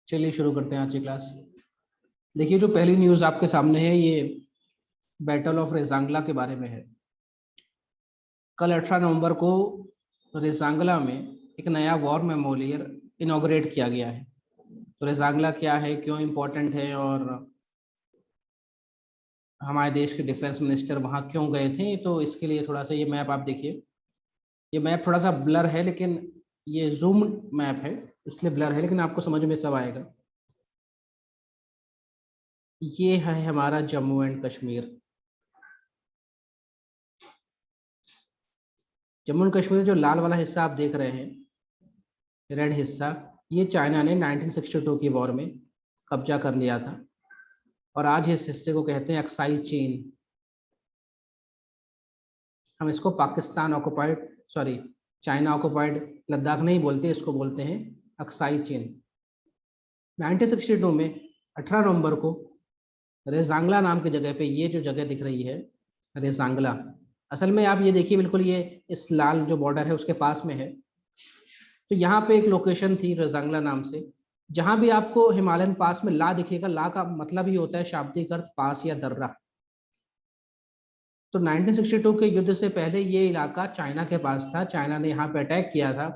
चलिए शुरू करते हैं आज की क्लास। देखिए, जो पहली न्यूज़ आपके सामने है ये बैटल ऑफ रेजांगला के बारे में है। कल 18 नवंबर को रेजांगला में एक नया वॉर मेमोरियल इनॉग्रेट किया गया है। तो रेजांगला क्या है, क्यों इम्पोर्टेंट है और हमारे देश के डिफेंस मिनिस्टर वहाँ क्यों गए थे, तो इसके लिए थोड़ा सा ये मैप आप देखिए। ये मैप थोड़ा सा ब्लर है, लेकिन ये जूम मैप है इसलिए ब्लर है, लेकिन आपको समझ में सब आएगा। ये है हमारा जम्मू एंड कश्मीर। जम्मू एंड कश्मीर जो लाल वाला हिस्सा आप देख रहे हैं, रेड हिस्सा, ये चाइना ने 1962 की वॉर में कब्जा कर लिया था और आज इस हिस्से को कहते हैं अक्साई चीन। हम इसको Pakistan occupied, sorry, China occupied Ladakh नहीं बोलते, इसको बोलते हैं अक्साई चीन। 1962 में 18 नवंबर को रेजांगला नाम की जगह पे, ये जो जगह दिख रही है रेजांगला, असल में आप ये देखिए, बिल्कुल ये इस लाल जो बॉर्डर है उसके पास में है। तो यहाँ पे एक लोकेशन थी रेजांगला नाम से, जहां भी आपको हिमालयन पास में ला दिखेगा, ला का मतलब ही होता है शाब्दिक अर्थ पास या दर्रा। तो 1962 के युद्ध से पहले ये इलाका चाइना के पास था, चाइना ने यहाँ पे अटैक किया था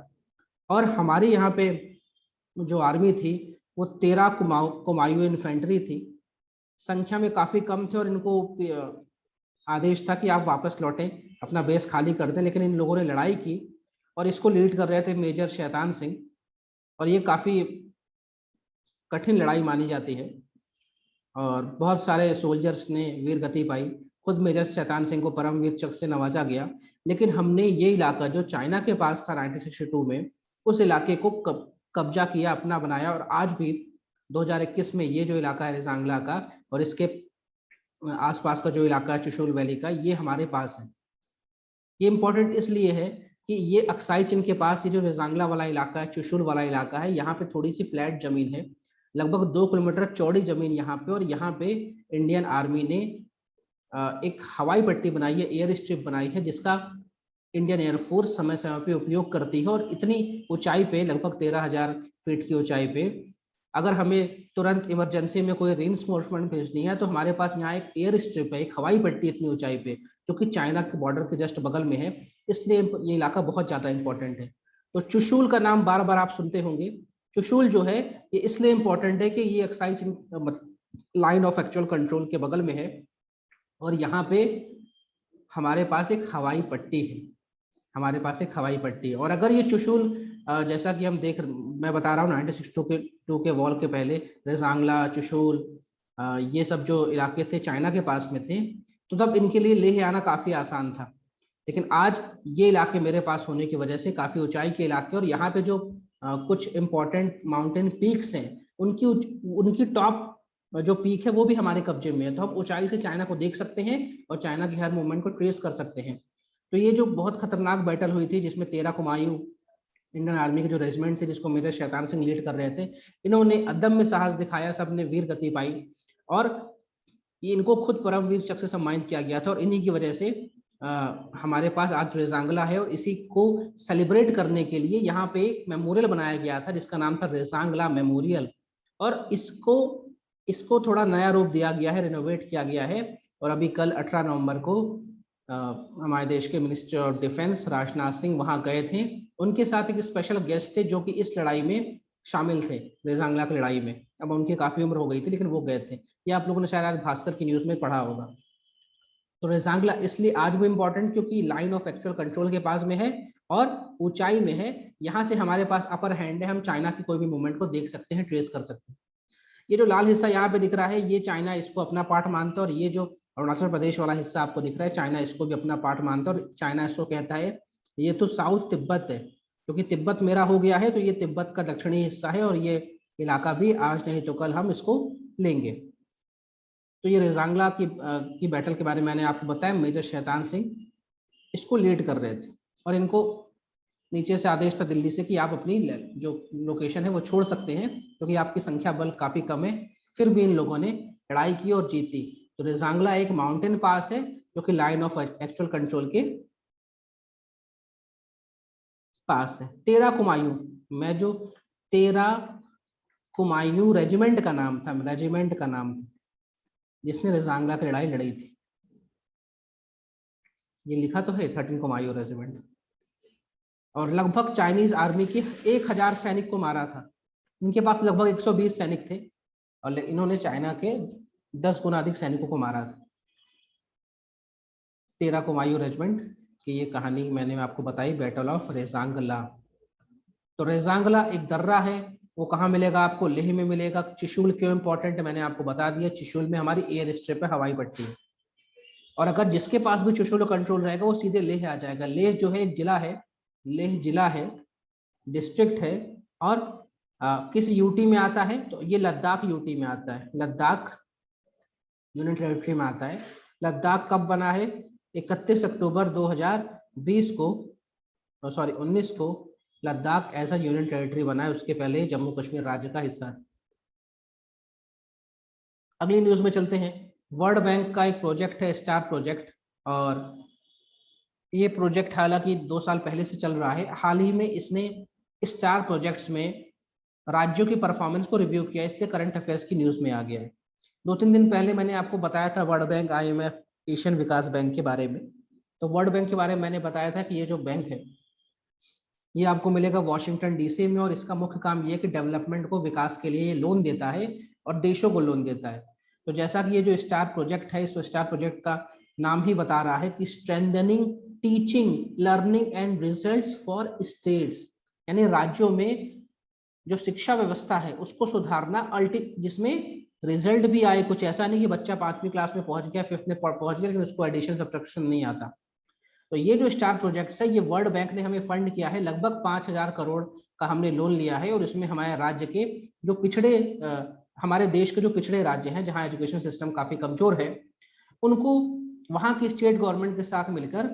और हमारी यहाँ पे जो आर्मी थी वो 13 कुमायूं इन्फेंट्री थी। संख्या में काफी कम थे और इनको आदेश था कि आप वापस लौटें, अपना बेस खाली कर दें, लेकिन इन लोगों ने लड़ाई की और इसको लीड कर रहे थे मेजर शैतान सिंह। और ये काफी कठिन लड़ाई मानी जाती है और बहुत सारे सोल्जर्स ने वीर गति पाई। खुद मेजर शैतान सिंह को परमवीर चक्र से नवाजा गया। लेकिन हमने ये इलाका जो चाइना के पास था 1962 में, उस इलाके को कब्जा किया, अपना बनाया और आज भी 2021 में ये जो इलाका है रेजांगला का और इसके आसपास का जो इलाका है चुशूल वैली का, ये हमारे पास है। ये इंपॉर्टेंट इसलिए है कि ये अक्साई चीन के पास ये जो रेजांगला वाला इलाका है, चुशूल वाला इलाका है, यहाँ पे थोड़ी सी फ्लैट जमीन है, लगभग 2 किलोमीटर चौड़ी जमीन यहाँ पे। और यहाँ पे इंडियन आर्मी ने एक हवाई पट्टी बनाई है, एयर स्ट्रिप बनाई है, जिसका इंडियन एयरफोर्स समय समय पे उपयोग करती है। और इतनी ऊंचाई पे, लगभग 13,000 फीट की ऊंचाई पे, अगर हमें तुरंत इमरजेंसी में कोई रीइंफोर्समेंट भेजनी है तो हमारे पास यहाँ एक एयर स्ट्रिप है, एक हवाई पट्टी इतनी ऊंचाई पे, जो कि चाइना के बॉर्डर के जस्ट बगल में है। इसलिए ये इलाका बहुत ज्यादा इंपॉर्टेंट है। तो चुशूल का नाम बार बार आप सुनते होंगे। चुशूल जो है ये इसलिए इंपॉर्टेंट है कि ये एक्साई लाइन ऑफ एक्चुअल कंट्रोल के बगल में है और यहाँ पे हमारे पास एक हवाई पट्टी है, हमारे पास एक हवाई पट्टी है। और अगर ये चुशूल जैसा कि हम मैं बता रहा हूँ 1962 के वॉर के पहले रेजांगला, चुशूल, ये सब जो इलाके थे चाइना के पास में थे, तो तब इनके लिए लेह आना काफी आसान था। लेकिन आज ये इलाके मेरे पास होने की वजह से काफी ऊंचाई के इलाके, और यहाँ पे जो कुछ इंपॉर्टेंट माउंटेन पीक्स हैं, उनकी उनकी टॉप जो पीक है वो भी हमारे कब्जे में है। तो हम ऊंचाई से चाइना को देख सकते हैं और चाइना की हर मूवमेंट को ट्रेस कर सकते हैं। तो ये जो बहुत खतरनाक बैटल हुई थी, जिसमें 13 कुमायूं इंडियन आर्मी के जो रेजिमेंट थे, जिसको मेजर शैतान सिंह लीड कर रहे थे, इन्होंने अदम्य साहस दिखाया, सबने वीर गति पाई और ये इनको खुद परमवीर चक्र से सम्मानित किया गया था। और इन्हीं की वजह से हमारे पास आज रेजांगला है और इसी को सेलिब्रेट करने के लिए यहाँ पे एक मेमोरियल बनाया गया था जिसका नाम था रेजांगला मेमोरियल। और इसको इसको थोड़ा नया रूप दिया गया है, रिनोवेट किया गया है। और अभी कल 18 नवंबर को हमारे देश के minister of defence Rajnath Singh वहां गए थे। उनके साथ एक स्पेशल गेस्ट थे जो कि इस लड़ाई में शामिल थे, रेजांगला की लड़ाई में। अब उनकी काफी उम्र हो गई थी, लेकिन वो गए थे। ये आप लोगों ने शायद आज भास्कर की न्यूज में पढ़ा होगा। तो रेजांगला इसलिए आज भी इंपॉर्टेंट क्योंकि लाइन ऑफ एक्चुअल कंट्रोल के पास में है और ऊंचाई में है। यहाँ से हमारे पास अपर हैंड है, हम चाइना की कोई भी मूवमेंट को देख सकते हैं, ट्रेस कर सकते हैं। ये जो लाल हिस्सा यहाँ पे दिख रहा है, ये चाइना इसको अपना पार्ट मानता है। और ये जो अरुणाचल प्रदेश वाला हिस्सा आपको दिख रहा है, चाइना इसको भी अपना पार्ट मानता है और चाइना इसको कहता है ये तो साउथ तिब्बत है, क्योंकि तिब्बत मेरा हो गया है, तो ये तिब्बत का दक्षिणी हिस्सा है और ये इलाका भी आज नहीं तो कल हम इसको लेंगे। तो ये रेजांगला की बैटल के बारे में मैंने आपको बताया। मेजर शैतान सिंह इसको लीड कर रहे थे और इनको नीचे से आदेश था दिल्ली से कि आप अपनी जो लोकेशन है वो छोड़ सकते हैं, क्योंकि आपकी संख्या बल काफी कम है। फिर भी इन लोगों ने लड़ाई की और जीती। तो रेजांगला एक माउंटेन पास है जो कि लाइन ऑफ एक्चुअल कंट्रोल के पास है। 13 कुमायूं, मैं जो 13 कुमायूं रेजिमेंट का नाम था, रेजिमेंट का नाम था, जिसने रेजांगला की लड़ाई लड़ी थी। ये लिखा तो है 13 कुमायूं रेजिमेंट। और लगभग चाइनीज आर्मी की 1000 सैनिक को मारा था। इनके पास लगभग 120 सैनिक थे और इन्होंने चाइना के 10 गुना अधिक सैनिकों को मारा था। 13 कुमायूं रेजिमेंट की ये कहानी मैंने आपको बताई, बैटल ऑफ रेजांगला। तो रेजांगला एक दर्रा है, वो कहाँ मिलेगा आपको? लेह में मिलेगा। चिशुल क्यों इंपॉर्टेंट है मैंने आपको बता दिया, चिशुल में हमारी एयर स्ट्रिप है, हवाई पट्टी है। और अगर जिसके पास भी चिशुल कंट्रोल रहेगा वो सीधे लेह आ जाएगा। लेह जो है एक जिला है, लेह जिला है, डिस्ट्रिक्ट है। और किस यूटी में आता है? तो ये लद्दाख यूटी में आता है, लद्दाख यूनियन टेरिटरी में आता है। लद्दाख कब बना है? 31 अक्टूबर 2020 को, सॉरी 19 को Ladakh as a union territory बना है। उसके पहले जम्मू कश्मीर राज्य का हिस्सा है। अगली न्यूज में चलते हैं। वर्ल्ड बैंक का एक प्रोजेक्ट है, स्टार प्रोजेक्ट। और ये प्रोजेक्ट हालांकि 2 साल पहले से चल रहा है। हाल ही में इसने स्टार प्रोजेक्ट्स में राज्यों की परफॉर्मेंस को रिव्यू किया, इसलिए करंट अफेयर्स की न्यूज में आ गया है। 2-3 दिन पहले मैंने आपको बताया था वर्ल्ड बैंक, IMF, एशियन विकास बैंक के बारे में। तो वर्ल्ड बैंक के बारे में मैंने बताया था कि ये जो बैंक है ये आपको मिलेगा वॉशिंगटन DC में, और इसका मुख्य काम ये है कि डेवलपमेंट को, विकास के लिए लोन देता है और देशों को लोन देता है। तो जैसा कि ये जो स्टार प्रोजेक्ट है, इस स्टार प्रोजेक्ट का नाम ही बता रहा है कि strengthening teaching learning and results for states, यानी राज्यों में जो शिक्षा व्यवस्था है उसको सुधारना, जिसमें रिजल्ट भी आए। कुछ ऐसा नहीं कि बच्चा 5वीं क्लास में पहुंच गया, 5th में पहुंच गया, लेकिन उसको एडिशन सब्ट्रैक्शन नहीं आता। तो ये जो स्टार प्रोजेक्ट्स है ये वर्ल्ड बैंक ने हमें फंड किया है, लगभग 5000 करोड़ का हमने लोन लिया है। और इसमें हमारे राज्य के जो पिछड़े, हमारे देश के जो पिछड़े राज्य हैं जहाँ एजुकेशन सिस्टम काफी कमजोर है, उनको वहाँ की स्टेट गवर्नमेंट के साथ मिलकर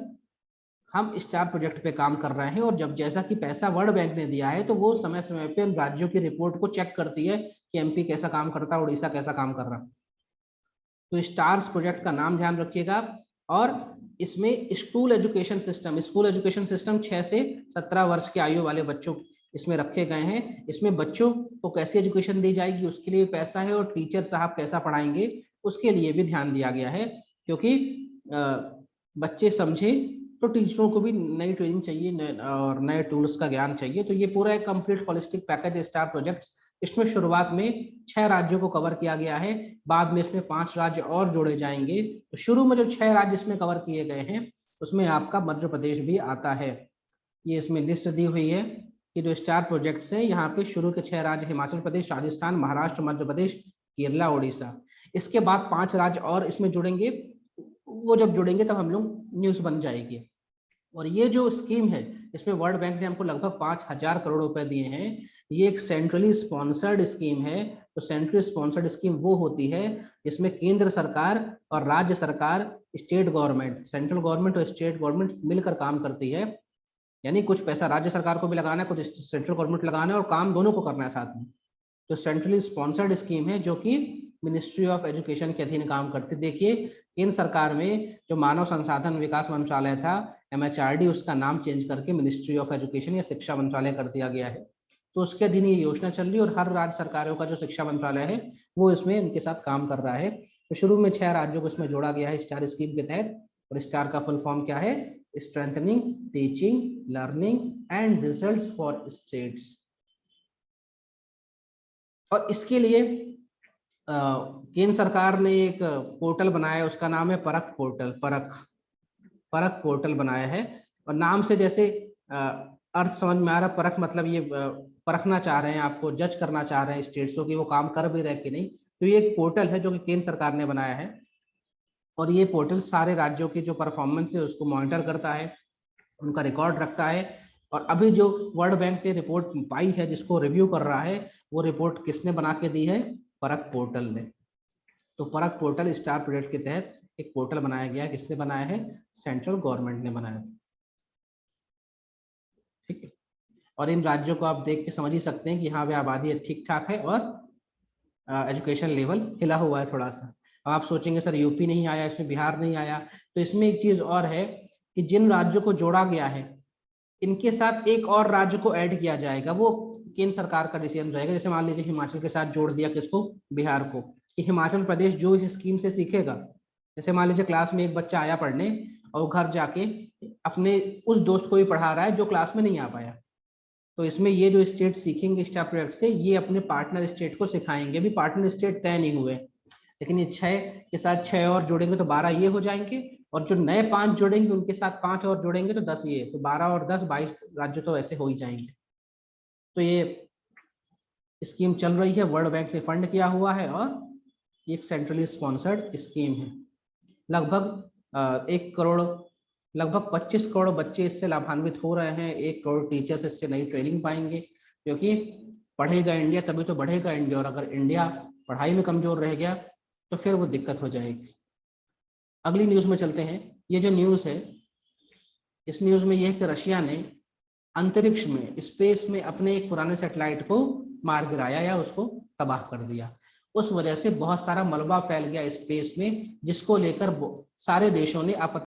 हम स्टार प्रोजेक्ट पे काम कर रहे हैं। और जब जैसा कि पैसा वर्ल्ड बैंक ने दिया है तो वो समय समय पे उन राज्यों की रिपोर्ट को चेक करती है कि MP कैसा काम करता है, उड़ीसा कैसा काम कर रहा है। तो स्टार्स प्रोजेक्ट का नाम ध्यान रखिएगा। और इसमें स्कूल एजुकेशन सिस्टम 6 से 17 वर्ष की आयु वाले बच्चों इसमें रखे गए हैं। इसमें बच्चों को कैसी एजुकेशन दी जाएगी उसके लिए पैसा है, और टीचर साहब कैसा पढ़ाएंगे उसके लिए भी ध्यान दिया गया है। क्योंकि बच्चे समझे तो टीचरों को भी नई ट्रेनिंग चाहिए और नए टूल्स का ज्ञान चाहिए। तो ये पूरा एक complete holistic package star projects. इसमें शुरुआत में 6 राज्यों को कवर किया गया है, बाद में इसमें 5 राज्य और जोड़े जाएंगे। तो शुरू में जो 6 राज्य इसमें कवर किए गए हैं उसमें आपका मध्य प्रदेश भी आता है। ये इसमें लिस्ट दी हुई है कि जो स्टार प्रोजेक्ट्स हैं यहाँ पे शुरू के 6 राज्य हिमाचल प्रदेश, राजस्थान, महाराष्ट्र, मध्य प्रदेश, केरला, उड़ीसा। इसके बाद 5 राज्य और इसमें जुड़ेंगे, वो जब जुड़ेंगे तब हम लोग न्यूज बन जाएगी। और ये जो स्कीम है इसमें वर्ल्ड बैंक ने हमको लगभग 5000 करोड़ रुपए दिए हैं। ये एक सेंट्रली स्पॉन्सर्ड स्कीम है। तो सेंट्रली स्पॉन्सर्ड स्कीम वो होती है जिसमें केंद्र सरकार और राज्य सरकार, स्टेट गवर्नमेंट, सेंट्रल गवर्नमेंट और स्टेट गवर्नमेंट मिलकर काम करती है। यानी कुछ पैसा राज्य सरकार को भी लगाना है, कुछ सेंट्रल गवर्नमेंट लगाना है, और काम दोनों को करना है साथ में। तो सेंट्रली स्पॉन्सर्ड स्कीम है जो कि मिनिस्ट्री ऑफ एजुकेशन के अधीन काम करती है। देखिए केंद्र सरकार में जो मानव संसाधन विकास मंत्रालय था MHRD, उसका नाम चेंज करके मिनिस्ट्री ऑफ एजुकेशन या शिक्षा मंत्रालय कर दिया गया है। तो उसके अधीन ये योजना चल रही है, और हर राज्य सरकारों का जो शिक्षा मंत्रालय है वो इसमें इनके साथ काम कर रहा है। तो शुरू में 6 राज्यों को इसमें जोड़ा गया है स्टार स्कीम के तहत। और स्टार का फुल फॉर्म क्या है? Strengthening teaching learning and results for states. और इसके लिए केंद्र सरकार ने एक पोर्टल बनाया है, उसका नाम है परख पोर्टल। परख पोर्टल बनाया है। और नाम से जैसे अर्थ समझ में आ रहा, परख मतलब ये परखना चाह रहे हैं, आपको जज करना चाह रहे हैं स्टेट्सों की वो काम कर भी रहे कि नहीं। तो ये एक पोर्टल है जो कि केंद्र सरकार ने बनाया है। और ये पोर्टल सारे राज्यों की जो परफॉर्मेंस है उसको मॉनिटर करता है, उनका रिकॉर्ड रखता है। और अभी जो वर्ल्ड बैंक ने रिपोर्ट पाई है जिसको रिव्यू कर रहा है, वो रिपोर्ट किसने बना के दी है? परख पोर्टल ने। तो परख पोर्टल स्टार प्रोजेक्ट के तहत एक पोर्टल बनाया गया है। किसने बनाया है? सेंट्रल गवर्नमेंट ने बनाया था। ठीक है। और इन राज्यों को आप देख के समझ ही सकते हैं कि यहाँ पे आबादी ठीक ठाक है और एजुकेशन लेवल हिला हुआ है थोड़ा सा। अब आप सोचेंगे सर यूपी नहीं आया, इसमें बिहार नहीं आया। तो इसमें एक चीज और है कि जिन राज्यों को जोड़ा गया है इनके साथ एक और राज्य को ऐड किया जाएगा। वो केंद्र सरकार का डिसीजन रहेगा। जैसे मान लीजिए हिमाचल के साथ जोड़ दिया किसको, बिहार को, कि हिमाचल प्रदेश जो इस स्कीम से सीखेगा, जैसे मान लीजिए क्लास में एक बच्चा आया पढ़ने और घर जाके अपने उस दोस्त को भी पढ़ा रहा है जो क्लास में नहीं आ पाया, तो इसमें ये जो स्टेट सीखेंगे स्टार प्रोजेक्ट से, ये अपने पार्टनर स्टेट को सिखाएंगे। अभी पार्टनर स्टेट तय नहीं हुए, लेकिन ये 6 के साथ 6 और जोड़ेंगे तो 12 ये हो जाएंगे, और जो नए 5 जोड़ेंगे उनके साथ 5 और जोड़ेंगे तो 10 ये, तो 12 और 10 22 राज्य तो ऐसे हो ही जाएंगे। तो ये स्कीम चल रही है, वर्ल्ड बैंक ने फंड किया हुआ है और एक सेंट्रली स्पॉन्सर्ड स्कीम है। लगभग 1 करोड़, लगभग 25 करोड़ बच्चे इससे लाभान्वित हो रहे हैं। 1 करोड़ टीचर्स इससे नई ट्रेनिंग पाएंगे, क्योंकि पढ़ेगा इंडिया तभी तो बढ़ेगा इंडिया, और अगर इंडिया पढ़ाई में कमजोर रह गया तो फिर वो दिक्कत हो जाएगी। अगली न्यूज में चलते हैं। ये जो न्यूज है, इस न्यूज में यह है कि रशिया ने अंतरिक्ष में, स्पेस में अपने एक पुराने सैटेलाइट को मार गिराया या उसको तबाह कर दिया। उस वजह से बहुत सारा मलबा फैल गया स्पेस में, जिसको लेकर सारे देशों ने आपत्ति